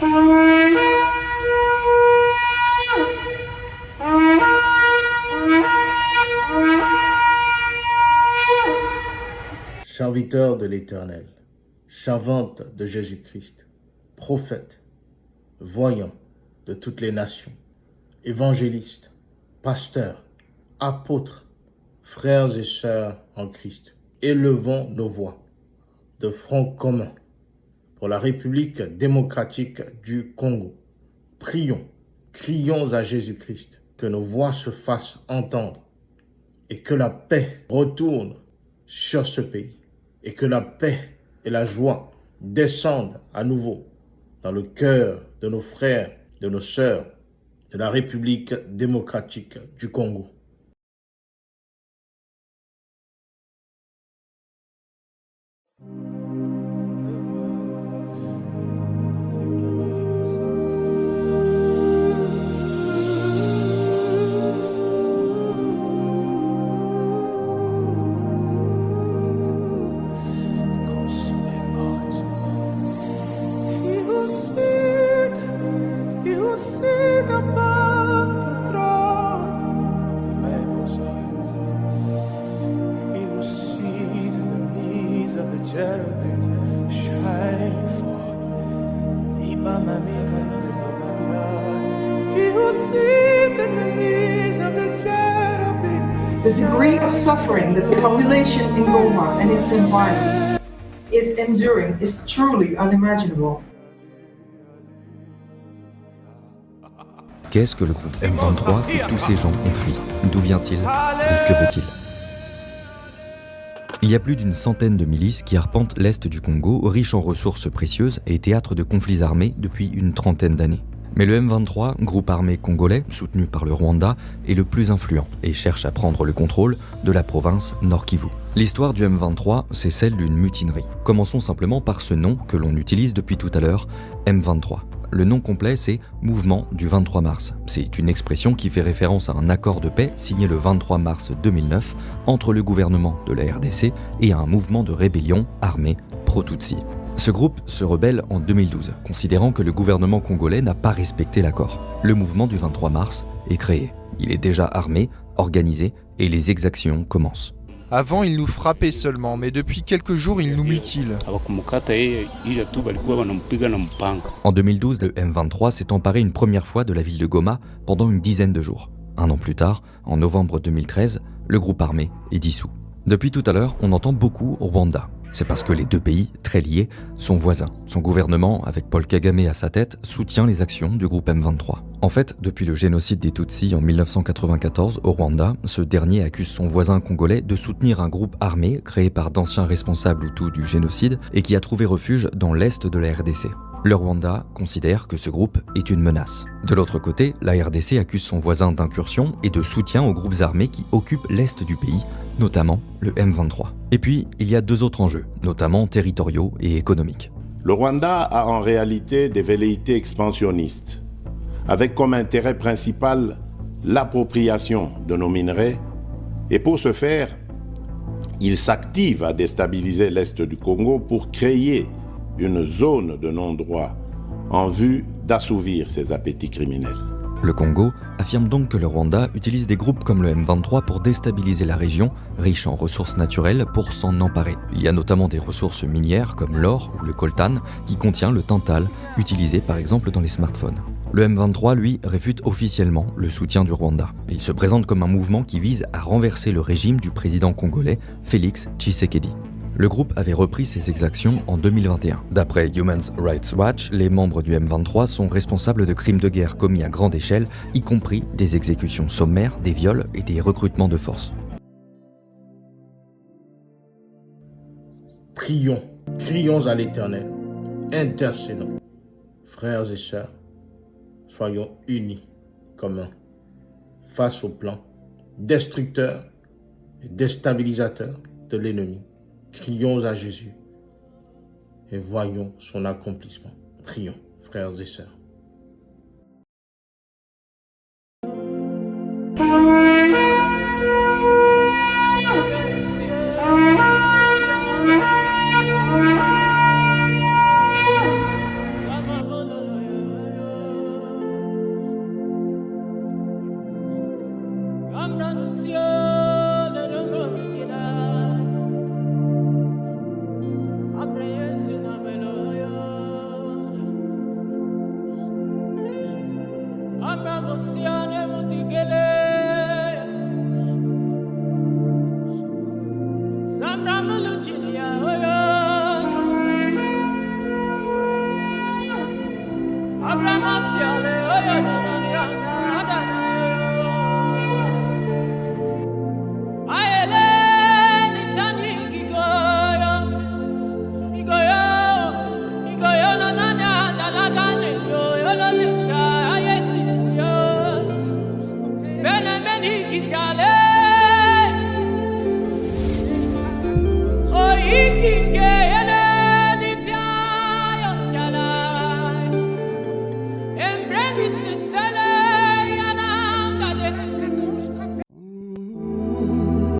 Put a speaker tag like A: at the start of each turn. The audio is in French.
A: Serviteur de l'Éternel, servante de Jésus-Christ, prophète, voyant de toutes les nations, évangéliste, pasteur, apôtre, frères et sœurs en Christ, élevons nos voix de front commun pour la République démocratique du Congo. Prions, crions à Jésus-Christ, que nos voix se fassent entendre et que la paix retourne sur ce pays et que la paix et la joie descendent à nouveau dans le cœur de nos frères, de nos sœurs, de la République démocratique du Congo.
B: The degree of suffering that the population in Goma and its environs is enduring is truly unimaginable.
C: Qu'est-ce que le groupe M23 que tous ces gens ont fui? D'où vient-il et que veut-il? Il y a plus d'une centaine de milices qui arpentent l'est du Congo, riche en ressources précieuses et théâtre de conflits armés depuis une trentaine d'années. Mais le M23, groupe armé congolais, soutenu par le Rwanda, est le plus influent et cherche à prendre le contrôle de la province Nord Kivu. L'histoire du M23, c'est celle d'une mutinerie. Commençons simplement par ce nom que l'on utilise depuis tout à l'heure, M23. Le nom complet, c'est Mouvement du 23 mars. C'est une expression qui fait référence à un accord de paix signé le 23 mars 2009 entre le gouvernement de la RDC et à un mouvement de rébellion armé pro-Tutsi. Ce groupe se rebelle en 2012, considérant que le gouvernement congolais n'a pas respecté l'accord. Le mouvement du 23 mars est créé. Il est déjà armé, organisé et les exactions commencent.
D: Avant, il nous frappait seulement, mais depuis quelques jours, il nous mutile.
C: En 2012, le M23 s'est emparé une première fois de la ville de Goma pendant une dizaine de jours. Un an plus tard, en novembre 2013, le groupe armé est dissous. Depuis tout à l'heure, on entend beaucoup Rwanda. C'est parce que les deux pays, très liés, sont voisins. Son gouvernement, avec Paul Kagame à sa tête, soutient les actions du groupe M23. En fait, depuis le génocide des Tutsis en 1994 au Rwanda, ce dernier accuse son voisin congolais de soutenir un groupe armé créé par d'anciens responsables Hutus du génocide et qui a trouvé refuge dans l'est de la RDC. Le Rwanda considère que ce groupe est une menace. De l'autre côté, la RDC accuse son voisin d'incursion et de soutien aux groupes armés qui occupent l'est du pays, notamment le M23. Et puis, il y a deux autres enjeux, notamment territoriaux et économiques.
E: Le Rwanda a en réalité des velléités expansionnistes, avec comme intérêt principal l'appropriation de nos minerais, et pour ce faire, il s'active à déstabiliser l'est du Congo pour créer une zone de non-droit en vue d'assouvir ses appétits criminels.
C: Le Congo affirme donc que le Rwanda utilise des groupes comme le M23 pour déstabiliser la région, riche en ressources naturelles, pour s'en emparer. Il y a notamment des ressources minières comme l'or ou le coltan, qui contient le tantal, utilisé par exemple dans les smartphones. Le M23, lui, réfute officiellement le soutien du Rwanda. Il se présente comme un mouvement qui vise à renverser le régime du président congolais Félix Tshisekedi. Le groupe avait repris ses exactions en 2021. D'après Human Rights Watch, les membres du M23 sont responsables de crimes de guerre commis à grande échelle, y compris des exécutions sommaires, des viols et des recrutements de force.
A: Prions, crions à l'Éternel, intercédons. Frères et sœurs, soyons unis comme un face au plan destructeur et déstabilisateur de l'ennemi. Crions à Jésus et voyons son accomplissement. Prions, frères et sœurs.
F: Abraham